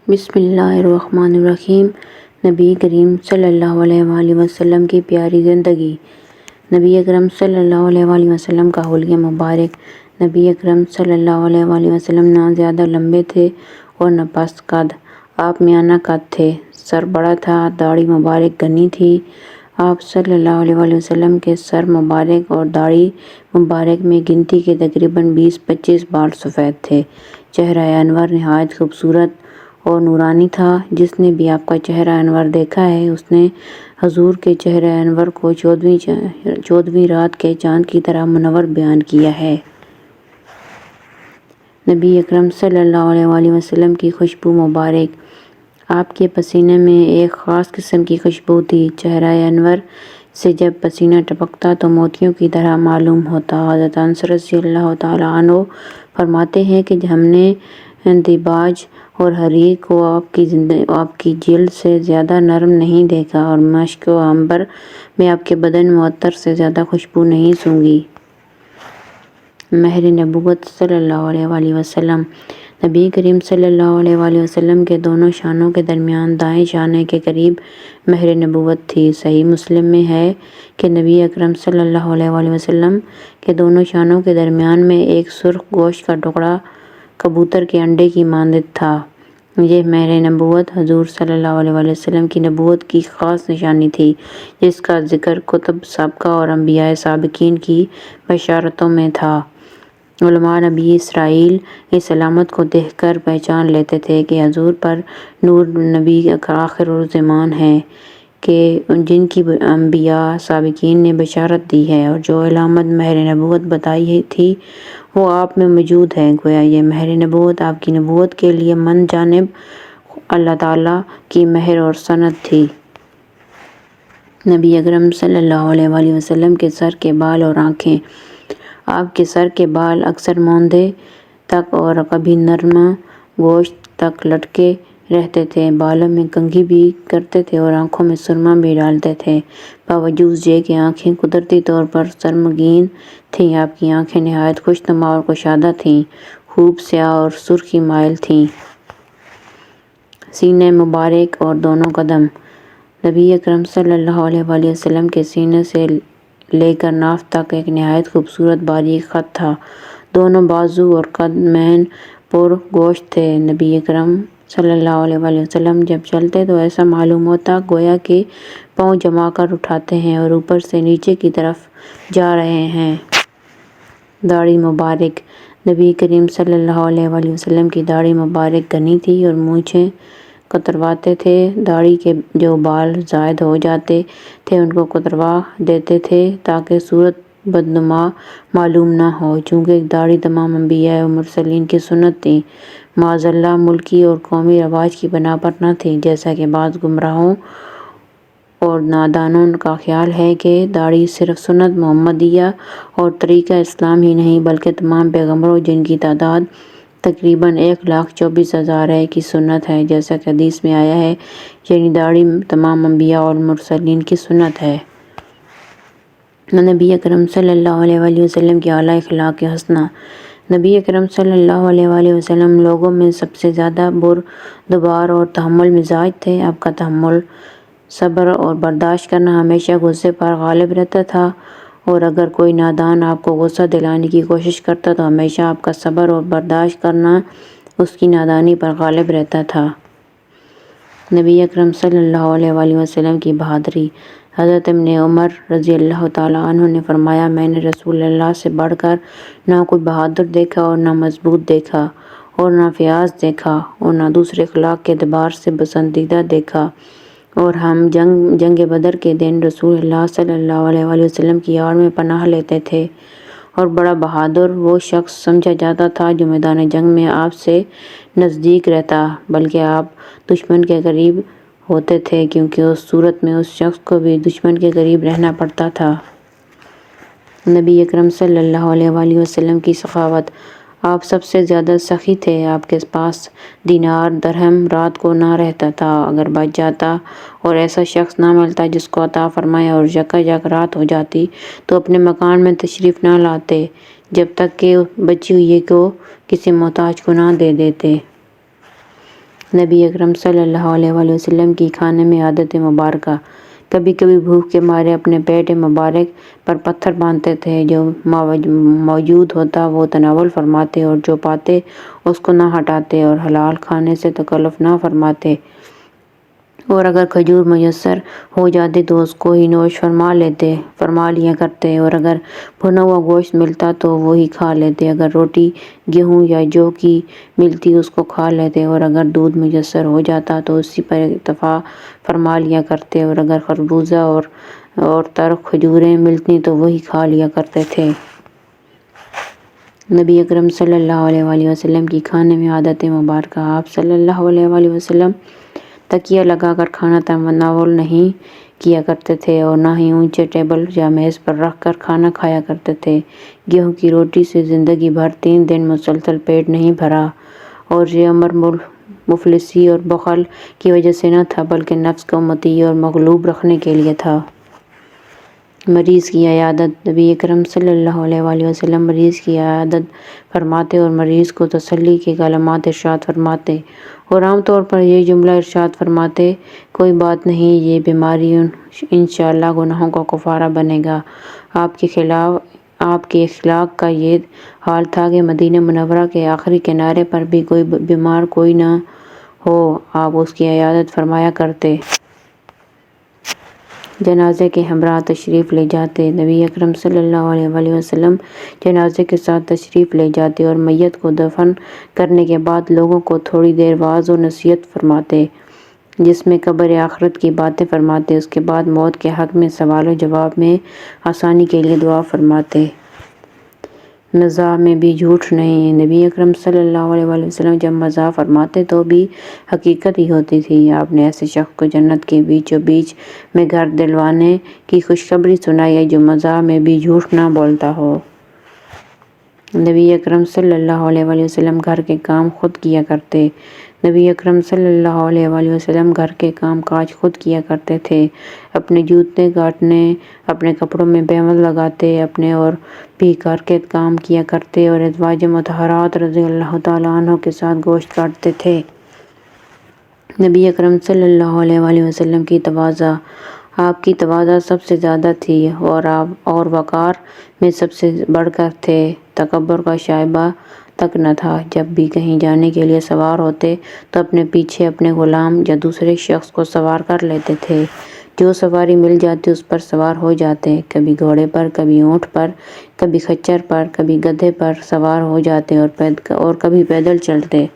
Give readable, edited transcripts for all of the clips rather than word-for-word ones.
بسم اللہ الرحمن الرحیم۔ نبی کریم صلی اللہ علیہ وآلہ وسلم کی پیاری زندگی۔ نبی اکرم صلی اللہ علیہ وآلہ وسلم کا حلیہ مبارک۔ نبی اکرم صلی اللہ علیہ وآلہ وسلم نہ زیادہ لمبے تھے اور نہ پست قد۔ آپ میانہ قد تھے، سر بڑا تھا، داڑھی مبارک گھنی تھی۔ آپ صلی اللہ علیہ وآلہ وسلم کے سر مبارک اور داڑھی مبارک میں گنتی کے تقریباً 20-25 بال سفید تھے۔ چہرہ انور نہایت خوبصورت اور نورانی تھا۔ جس نے بھی آپ کا چہرہ انور دیکھا ہے، اس نے حضور کے چہرہ انور کو 14ویں رات کے چاند کی طرح منور بیان کیا ہے۔ نبی اکرم صلی اللہ علیہ وآلہ وسلم کی خوشبو مبارک۔ آپ کے پسینے میں ایک خاص قسم کی خوشبو تھی۔ چہرہ انور سے جب پسینہ ٹپکتا تو موتیوں کی طرح معلوم ہوتا۔ حضرت انس رضی اللہ تعالیٰ عنہ فرماتے ہیں کہ ہم نے دیباج اور حریر کو آپ کی جلد سے زیادہ نرم نہیں دیکھا اور مشک و عنبر میں آپ کے بدن معطر سے زیادہ خوشبو نہیں سونگھی۔ مہر نبوت صلی اللہ علیہ وآلہ وسلم۔ نبی کریم صلی اللہ علیہ وآلہ وسلم کے دونوں شانوں کے درمیان دائیں شانے کے قریب مہر نبوت تھی۔ صحیح مسلم میں ہے کہ نبی اکرم صلی اللہ علیہ وآلہ وسلم کے دونوں شانوں کے درمیان میں ایک سرخ گوشت کا ٹکڑا کبوتر کے انڈے کی مانند تھا۔ یہ مہر نبوت حضور صلی اللہ علیہ وآلہ وسلم کی نبوت کی خاص نشانی تھی، جس کا ذکر کتب سابقہ اور انبیاء سابقین کی بشارتوں میں تھا۔ علماء بنی اسرائیل اس علامت کو دیکھ کر پہچان لیتے تھے کہ حضور پر نور نبی آخر الزمان ہیں، کہ جن کی انبیاء سابقین نے بشارت دی ہے، اور جو علامت مہر نبوت بتائی تھی وہ آپ میں موجود ہے۔ گویا یہ مہر نبوت آپ کی نبوت کے لیے من جانب اللہ تعالیٰ کی مہر اور سند تھی۔ نبی اکرم صلی اللہ علیہ وآلہ وسلم کے سر کے بال اور آنکھیں۔ آپ کے سر کے بال اکثر موندے تک اور کبھی نرم گوشت تک لٹکے رہتے تھے۔ بالوں میں کنگھی بھی کرتے تھے اور آنکھوں میں سرما بھی ڈالتے تھے۔ باوجود یہ کہ آنکھیں قدرتی طور پر سرمگین تھیں، آپ کی آنکھیں نہایت خوش نما اور کشادہ تھیں، خوب سیاہ اور سرخی مائل تھیں۔ سینہ مبارک اور دونوں قدم۔ نبی اکرم صلی اللہ علیہ وآلہ وسلم کے سینے سے لے کر ناف تک ایک نہایت خوبصورت باریک خط تھا۔ دونوں بازو اور قدمین پر گوشت تھے۔ نبی اکرم صلی اللہ علیہ وآلہ وسلم جب چلتے تو ایسا معلوم ہوتا گویا کہ پاؤں جما کر اٹھاتے ہیں اور اوپر سے نیچے کی طرف جا رہے ہیں۔ داڑھی مبارک۔ نبی کریم صلی اللہ علیہ وآلہ وسلم کی داڑھی مبارک گھنی تھی اور مونچھیں کترواتے تھے۔ داڑھی کے جو بال زائد ہو جاتے تھے ان کو کتروا دیتے تھے تاکہ صورت بدنما معلوم نہ ہو۔ چونکہ داڑھی تمام انبیاء و مرسلین کی سنت تھی، معاذاللہ ملکی اور قومی رواج کی بنا پر نہ تھی، جیسا کہ بعض گمراہوں اور نادانوں کا خیال ہے کہ داڑھی صرف سنت محمدیہ اور طریقہ اسلام ہی نہیں بلکہ تمام پیغمبروں، جن کی تعداد تقریباً 1,24,000 ہے، کی سنت ہے، جیسا کہ حدیث میں آیا ہے، یعنی داڑھی تمام انبیاء اور مرسلین کی سنت ہے۔ نبی اکرم صلی اللہ علیہ وآلہ وسلم کی اعلیٰ اخلاق حسنہ۔ نبی اکرم صلی اللہ علیہ وآلہ وسلم لوگوں میں سب سے زیادہ بردبار اور تحمل مزاج تھے۔ آپ کا تحمل، صبر اور برداشت کرنا ہمیشہ غصے پر غالب رہتا تھا، اور اگر کوئی نادان آپ کو غصہ دلانے کی کوشش کرتا تو ہمیشہ آپ کا صبر اور برداشت کرنا اس کی نادانی پر غالب رہتا تھا۔ نبی اکرم صلی اللہ علیہ وآلہ وسلم کی بہادری۔ حضرت ابن عمر رضی اللہ تعالیٰ عنہ نے فرمایا، میں نے رسول اللہ سے بڑھ کر نہ کوئی بہادر دیکھا اور نہ مضبوط دیکھا اور نہ فیاض دیکھا اور نہ دوسرے اخلاق کے اعتبار سے پسندیدہ دیکھا۔ اور ہم جنگ بدر کے دن رسول اللہ صلی اللہ علیہ وآلہ وسلم کی آڑ میں پناہ لیتے تھے، اور بڑا بہادر وہ شخص سمجھا جاتا تھا جو میدان جنگ میں آپ سے نزدیک رہتا، بلکہ آپ دشمن کے قریب ہوتے تھے، کیونکہ اس صورت میں اس شخص کو بھی دشمن کے قریب رہنا پڑتا تھا۔ نبی اکرم صلی اللہ علیہ وآلہ وسلم کی سخاوت۔ آپ سب سے زیادہ سخی تھے۔ آپ کے پاس دینار درہم رات کو نہ رہتا تھا۔ اگر بچ جاتا اور ایسا شخص نہ ملتا جس کو عطا فرمائے اور یکایک رات ہو جاتی تو اپنے مکان میں تشریف نہ لاتے جب تک کہ بچی ہوئی کو کسی محتاج کو نہ دے دیتے۔ نبی اکرم صلی اللہ علیہ وآلہ وسلم کی کھانے میں عادت مبارکہ، کبھی کبھی بھوک کے مارے اپنے پیٹ مبارک پر پتھر باندھتے تھے، جو موجود ہوتا وہ تناول فرماتے اور جو پاتے اس کو نہ ہٹاتے اور حلال کھانے سے تکلف نہ فرماتے، اور اگر کھجور میسر ہو جاتی تو اس کو ہی نوش فرما لیا کرتے، اور اگر بھنا ہوا گوشت ملتا تو وہی کھا لیتے، اگر روٹی گیہوں یا جو کی ملتی اس کو کھا لیتے، اور اگر دودھ میسر ہو جاتا تو اسی پر اکتفا فرما لیا کرتے، اور اگر خربوزہ اور تر کھجوریں ملتی تو وہی کھا لیا کرتے تھے۔ نبی اکرم صلی اللہ علیہ وآلہ وسلم کی کھانے میں عادت مبارکہ، آپ صلی اللہ علیہ وآلہ وسلم تکیہ لگا کر کھانا تناول نہیں کیا کرتے تھے اور نہ ہی اونچے ٹیبل یا میز پر رکھ کر کھانا کھایا کرتے تھے۔ گیہوں کی روٹی سے زندگی بھر 3 دن مسلسل پیٹ نہیں بھرا، اور یہ امر مفلسی اور بخل کی وجہ سے نہ تھا بلکہ نفس کو مطیع اور مغلوب رکھنے کے لیے تھا۔ مریض کی عیادت، نبی اکرم صلی اللہ علیہ وآلہ وسلم مریض کی عیادت فرماتے اور مریض کو تسلی کے کلمات ارشاد فرماتے، اور عام طور پر یہ جملہ ارشاد فرماتے: کوئی بات نہیں، یہ بیماری انشاءاللہ گناہوں کا کفارہ بنے گا۔ آپ کے اخلاق کا یہ حال تھا کہ مدینہ منورہ کے آخری کنارے پر بھی کوئی بیمار کوئی نہ ہو، آپ اس کی عیادت فرمایا کرتے۔ جنازے کے ہمراہ تشریف لے جاتے، نبی اکرم صلی اللہ علیہ وآلہ وسلم جنازے کے ساتھ تشریف لے جاتے اور میت کو دفن کرنے کے بعد لوگوں کو تھوڑی دیر وعظ و نصیحت فرماتے، جس میں قبر آخرت کی باتیں فرماتے، اس کے بعد موت کے حق میں سوال و جواب میں آسانی کے لیے دعا فرماتے۔ مزاح میں بھی جھوٹ نہیں، نبی اکرم صلی اللہ علیہ وآلہ وسلم جب مزاح فرماتے تو بھی حقیقت ہی ہوتی تھی۔ آپ نے ایسے شخص کو جنت کے بیچوں بیچ میں گھر دلوانے کی خوشخبری سنائی ہے جو مزاح میں بھی جھوٹ نہ بولتا ہو۔ نبی اکرم صلی اللہ علیہ وآلہ وسلم گھر کے کام خود کیا کرتے، نبی اکرم صلی اللہ علیہ وآلہ وسلم گھر کے کام کاج خود کیا کرتے تھے، اپنے جوتے کاٹنے، اپنے کپڑوں میں بیمل لگاتے، اپنے اور بھی گھر کے کام کیا کرتے اور ازواج مطہرات رضی اللہ تعالیٰ عنہ کے ساتھ گوشت کاٹتے تھے۔ نبی اکرم صلی اللہ علیہ وآلہ وسلم کی تواضع، آپ کی تواضع سب سے زیادہ تھی اور وقار میں سب سے بڑھ کر تھے، تکبر کا شائبہ تک نہ تھا۔ جب بھی کہیں جانے کے لیے سوار ہوتے تو اپنے پیچھے اپنے غلام یا دوسرے شخص کو سوار کر لیتے تھے، جو سواری مل جاتی اس پر سوار ہو جاتے، کبھی گھوڑے پر، کبھی اونٹ پر، کبھی خچر پر، کبھی گدھے پر سوار ہو جاتے اور کبھی پیدل چلتے۔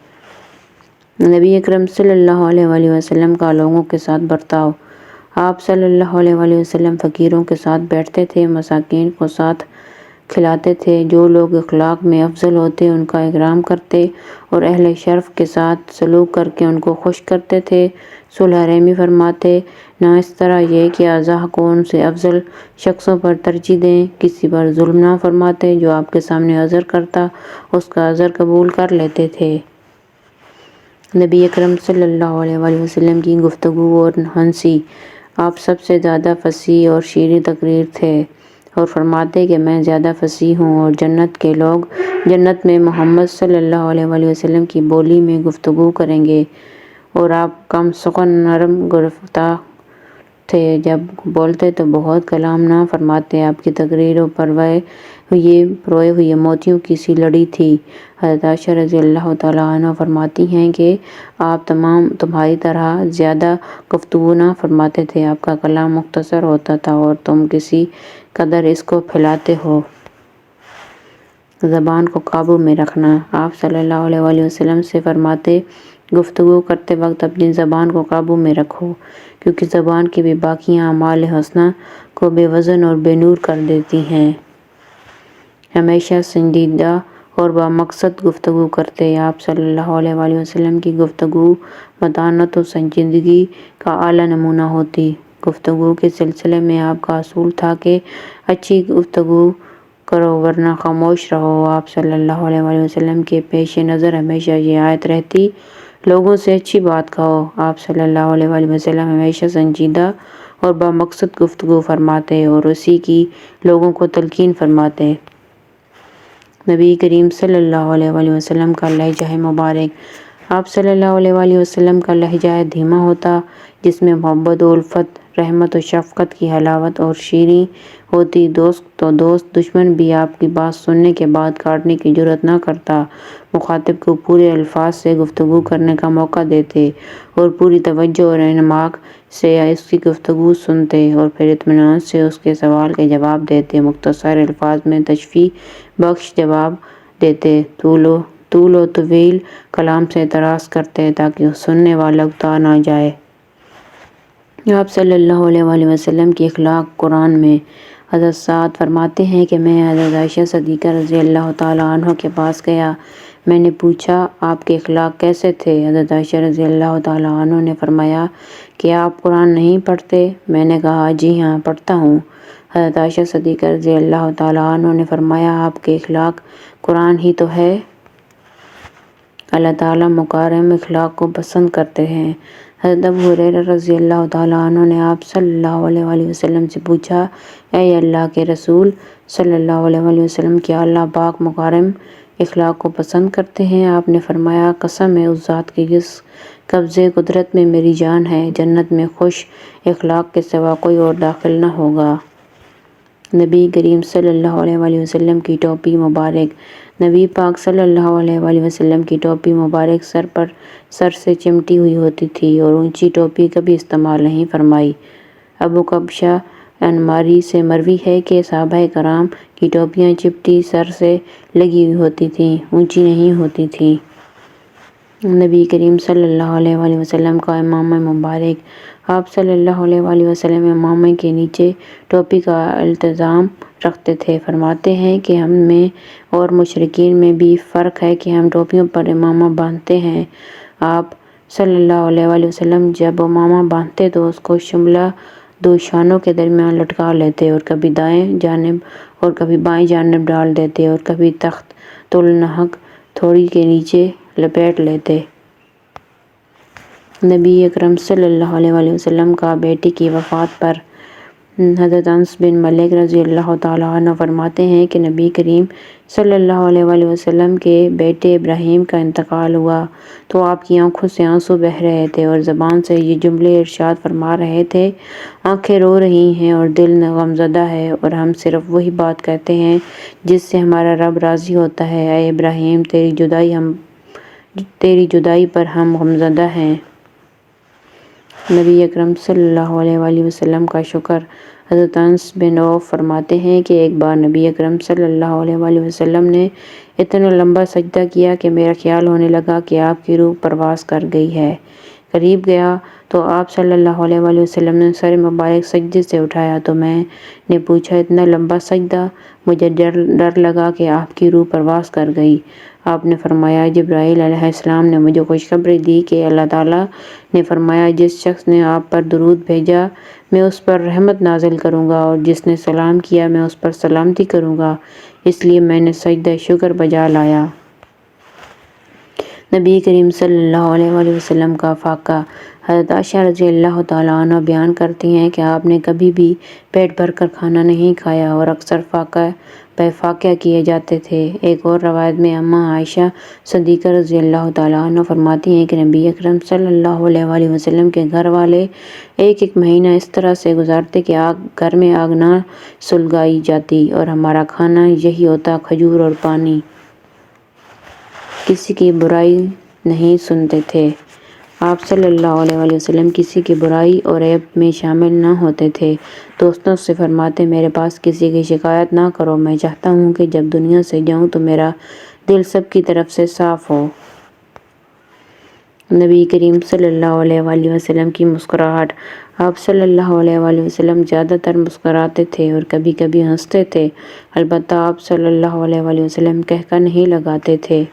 نبی اکرم صلی اللہ علیہ وآلہ وسلم کا لوگوں کے ساتھ برتاؤ، آپ صلی اللہ علیہ وآلہ وسلم فقیروں کے ساتھ بیٹھتے تھے، مساکین کو ساتھ کھلاتے تھے، جو لوگ اخلاق میں افضل ہوتے ان کا اکرام کرتے اور اہل شرف کے ساتھ سلوک کر کے ان کو خوش کرتے تھے، صلح رحمی فرماتے، نہ اس طرح یہ کہ اعضاء کو ان سے افضل شخصوں پر ترجیح دیں، کسی پر ظلم نہ فرماتے، جو آپ کے سامنے عذر کرتا اس کا عذر قبول کر لیتے تھے۔ نبی اکرم صلی اللہ علیہ وآلہ وسلم کی گفتگو اور ہنسی، آپ سب سے زیادہ فصیح اور شیریں تقریر تھے اور فرماتے کہ میں زیادہ فصیح ہوں اور جنت کے لوگ جنت میں محمد صلی اللہ علیہ وآلہ وسلم کی بولی میں گفتگو کریں گے، اور آپ کم سخن نرم گفتار تھے، جب بولتے تو بہت کلام نہ فرماتے، آپ کی تقریروں پر پروئے ہوئے موتیوں کی سی لڑی تھی۔ حضرت عائشہ رضی اللہ تعالیٰ عنہ فرماتی ہیں کہ آپ تمہاری طرح زیادہ گفتگو نہ فرماتے تھے، آپ کا کلام مختصر ہوتا تھا اور تم کسی قدر اس کو پھیلاتے ہو۔ زبان کو قابو میں رکھنا، آپ صلی اللہ علیہ وآلہ وسلم سے فرماتے، گفتگو کرتے وقت اپنی زبان کو قابو میں رکھو، کیونکہ زبان کی بے باکیاں اعمال حسنہ کو بے وزن اور بے نور کر دیتی ہیں۔ ہمیشہ سنجیدہ اور بامقصد گفتگو کرتے، آپ صلی اللہ علیہ وآلہ وسلم کی گفتگو متانت و سنجیدگی کا اعلیٰ نمونہ ہوتی۔ گفتگو کے سلسلے میں آپ کا اصول تھا کہ اچھی گفتگو کرو ورنہ خاموش رہو۔ آپ صلی اللہ علیہ وآلہ وسلم کے پیش نظر ہمیشہ یہ آیت رہتی، لوگوں سے اچھی بات کہو۔ آپ صلی اللہ علیہ وآلہ وسلم ہمیشہ سنجیدہ اور بامقصد گفتگو فرماتے اور اسی کی لوگوں کو تلقین فرماتے۔ نبی کریم صلی اللہ علیہ وآلہ وسلم کا لہجہ مبارک، آپ صلی اللہ علیہ وآلہ وسلم کا لہجہ دھیما ہوتا، جس میں محبت و الفت، رحمت و شفقت کی حلاوت اور شیریں ہوتی۔ دوست تو دوست، دشمن بھی آپ کی بات سننے کے بعد کاٹنے کی جرأت نہ کرتا۔ مخاطب کو پورے الفاظ سے گفتگو کرنے کا موقع دیتے اور پوری توجہ اور انہماک سے اس کی گفتگو سنتے اور پھر اطمینان سے اس کے سوال کے جواب دیتے۔ مختصر الفاظ میں تشفیع بخش جواب دیتے، طول و طویل کلام سے اعتراض کرتے تاکہ سننے والا اکتا نہ جائے۔ آپ صلی اللہ علیہ وآلہ وسلم کی اخلاق قرآن میں حضرت سعد فرماتے ہیں کہ میں حضرت عائشہ صدیقہ رضی اللہ تعالیٰ عنہ کے پاس گیا۔ میں نے پوچھا، آپ کے اخلاق کیسے تھے؟ حضرت عائشہ رضی اللہ تعالیٰ عنہ نے فرمایا کہ آپ قرآن نہیں پڑھتے؟ میں نے کہا جی ہاں پڑھتا ہوں۔ حضرت عائشہ صدیقہ رضی اللہ تعالیٰ عنہ نے فرمایا آپ کے اخلاق قرآن ہی تو ہے۔ اللہ تعالیٰ مکارم اخلاق کو پسند کرتے ہیں۔ حضرت ابو ہریرہ رضی اللہ تعالیٰ عنہ نے آپ صلی اللہ علیہ وآلہ وسلم سے پوچھا، اے اللہ کے رسول صلی اللہ علیہ وآلہ وسلم، کیا اللہ پاک مکارم اخلاق کو پسند کرتے ہیں؟ آپ نے فرمایا، قسم ہے اس ذات کی جس قبضے قدرت میں میری جان ہے، جنت میں خوش اخلاق کے سوا کوئی اور داخل نہ ہوگا۔ نبی کریم صلی اللہ علیہ وآلہ وسلم کی ٹوپی مبارک۔ نبی پاک صلی اللہ علیہ وآلہ وسلم کی ٹوپی مبارک سر سے چمٹی ہوئی ہوتی تھی اور اونچی ٹوپی کبھی استعمال نہیں فرمائی۔ ابو قبشہ انماری سے مروی ہے کہ صحابہ کرام کی ٹوپیاں چپٹی سر سے لگی ہوئی ہوتی تھیں، اونچی نہیں ہوتی تھیں۔ نبی کریم صلی اللہ علیہ وآلہ وسلم کا امامہ مبارک۔ آپ صلی اللہ علیہ وآلہ وسلم امامہ کے نیچے ٹوپی کا التزام رکھتے تھے۔ فرماتے ہیں کہ ہم میں اور مشرکین میں بھی فرق ہے کہ ہم ٹوپیوں پر امامہ باندھتے ہیں۔ آپ صلی اللہ علیہ وآلہ وسلم جب امامہ باندھتے تو اس کو شملہ دو شانوں کے درمیان لٹکا لیتے اور کبھی دائیں جانب اور کبھی بائیں جانب ڈال دیتے اور کبھی تخت النحک تھوڑی کے نیچے لپیٹ لیتے۔ نبی اکرم صلی اللہ علیہ وآلہ وسلم کا بیٹی کی وفات پر حضرت انس بن مالک رضی اللہ تعالیٰ عنہ فرماتے ہیں کہ نبی کریم صلی اللہ علیہ وآلہ وسلم کے بیٹے ابراہیم کا انتقال ہوا تو آپ کی آنکھوں سے آنسو بہہ رہے تھے اور زبان سے یہ جملے ارشاد فرما رہے تھے، آنکھیں رو رہی ہیں اور دل غمزدہ ہے اور ہم صرف وہی بات کہتے ہیں جس سے ہمارا رب راضی ہوتا ہے۔ اے ابراہیم، تیری جدائی پر ہم غمزدہ ہیں۔ نبی اکرم صلی اللہ علیہ وآلہ وسلم کا شکر۔ حضرت انس بن عوف فرماتے ہیں کہ ایک بار نبی اکرم صلی اللہ علیہ وآلہ وسلم نے اتنا لمبا سجدہ کیا کہ میرا خیال ہونے لگا کہ آپ کی روح پرواز کر گئی ہے۔ قریب گیا تو آپ صلی اللہ علیہ وآلہ وسلم نے سر مبارک سجدے سے اٹھایا تو میں نے پوچھا، اتنا لمبا سجدہ؟ مجھے ڈر لگا کہ آپ کی روح پرواز کر گئی۔ آپ نے فرمایا، جبرائیل علیہ السلام نے مجھے خوشخبری دی کہ اللہ تعالیٰ نے فرمایا، جس شخص نے آپ پر درود بھیجا میں اس پر رحمت نازل کروں گا اور جس نے سلام کیا میں اس پر سلامتی کروں گا، اس لیے میں نے سجدہ شکر بجا لایا۔ نبی کریم صلی اللہ علیہ وآلہ وسلم کا فاقہ۔ حضرت عائشہ رضی اللہ تعالیٰ عنہ بیان کرتی ہیں کہ آپ نے کبھی بھی پیٹ بھر کر کھانا نہیں کھایا اور اکثر فاقہ پہ فاقہ کیے جاتے تھے۔ ایک اور روایت میں اماں عائشہ صدیقہ رضی اللہ تعالیٰ عنہ فرماتی ہیں کہ نبی اکرم صلی اللہ علیہ وآلہ وسلم کے گھر والے ایک مہینہ اس طرح سے گزارتے کہ گھر میں آگ نہ سلگائی جاتی اور ہمارا کھانا یہی ہوتا، کھجور اور پانی۔ کسی کی برائی نہیں سنتے تھے۔ آپ صلی اللہ علیہ وآلہ وسلم کسی کی برائی اور عیب میں شامل نہ ہوتے تھے۔ دوستوں سے فرماتے، میرے پاس کسی کی شکایت نہ کرو، میں چاہتا ہوں کہ جب دنیا سے جاؤں تو میرا دل سب کی طرف سے صاف ہو۔ نبی کریم صلی اللہ علیہ وآلہ وسلم کی مسکراہٹ۔ آپ صلی اللہ علیہ وآلہ وسلم زیادہ تر مسکراتے تھے اور کبھی کبھی ہنستے تھے، البتہ آپ صلی اللہ علیہ وآلہ وسلم قہقہ نہیں لگاتے تھے۔